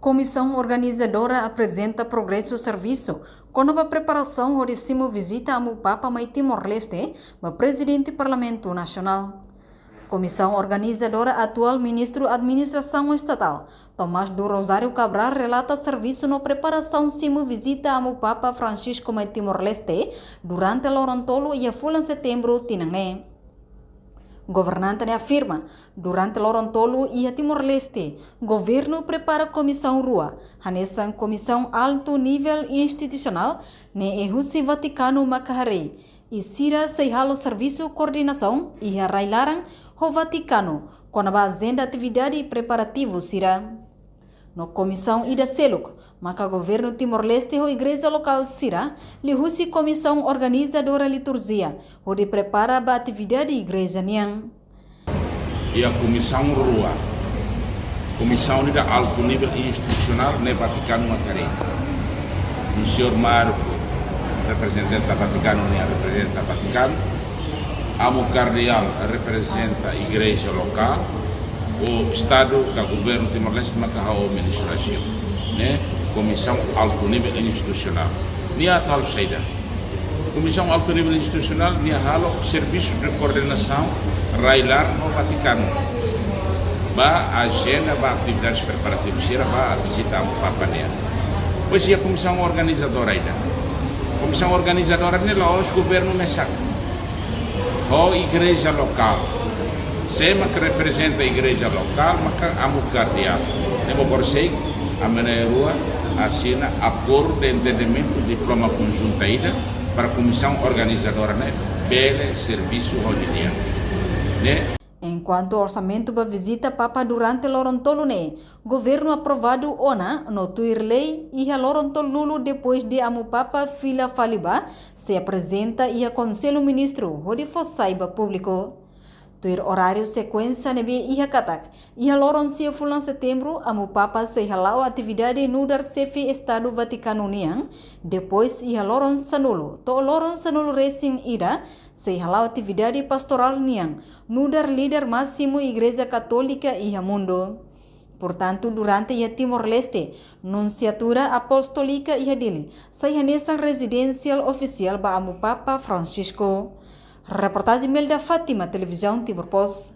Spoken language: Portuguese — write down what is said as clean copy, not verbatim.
Comissão organizadora apresenta progresso serviço com a preparação do décimo visita ao Papa Mai Timor-Leste, o presidente do Parlamento Nacional. Comissão organizadora atual ministro Administração Estatal, Tomás do Rosário Cabral, relata serviço na preparação simo visita ao Papa Francisco Mai Timor-Leste durante o Lorontolo e a full em setembro tinangné. Governante afirma, durante o Lorontolo e a Timor-Leste, governo prepara comissão rua, nessa comissão alto nível institucional, ne Ehusi Vaticano Macaharei, e Sira Seihalo Serviço Coordenação e a Railaran o Vaticano, com a agenda atividade preparativo Sira. No comissão Ida Seluk, maca governo Timor-Leste ou igreja local Sira, lihusi comissão organizadora liturgia, onde prepara a atividade igreja Niang. E a comissão rua, comissão de alto nível institucional no Vaticano Macaharei. O senhor Marco, representante da Vaticano, representa o Vaticano. Amo Cardeal representa a igreja local. O Estado, o governo Timor-Leste, o ministro da China, né? Comissão alto nível institucional. Nia tal saída. Comissão alto nível institucional, nia halo serviço de coordenação railar no Vaticano. A agenda, a atividades preparativas, a visita ao Papa Nia. Pois a comissão organizadora ainda. Comissão organizadora nela o governo Messac. A igreja local. Sema que representa a igreja local, mas a Mucardial. Nemo Borsei, a Meneirua, assina acordo de entendimento, diploma conjunto ainda, para a comissão organizadora, né? Bele serviço hoje dia. Né? Enquanto o orçamento para visita Papa durante Lorontolo, né? Governo aprovado ONA no Tuirlei e a Lorontolo depois de amo Papa Fila Faliba se apresenta e a Conselho Ministro, onde for saiba público. Tuir horário sequência nebe iha katak. Iha loron sia fulan setembro amo Papa se halau atividade no dar sefi Estado Vaticano niang. Depois iha loron sanulo. To loron sanulo racing ida se halau atividade pastoral niang. No dar líder máximo Igreja Católica iha mundo. Portanto, durante a Timor-Leste, Nunciatura Apostólica iha dele, sai nessa residencial oficial ba amo Papa Francisco. Reportagem Melda Fátima, Televisão Timor Post.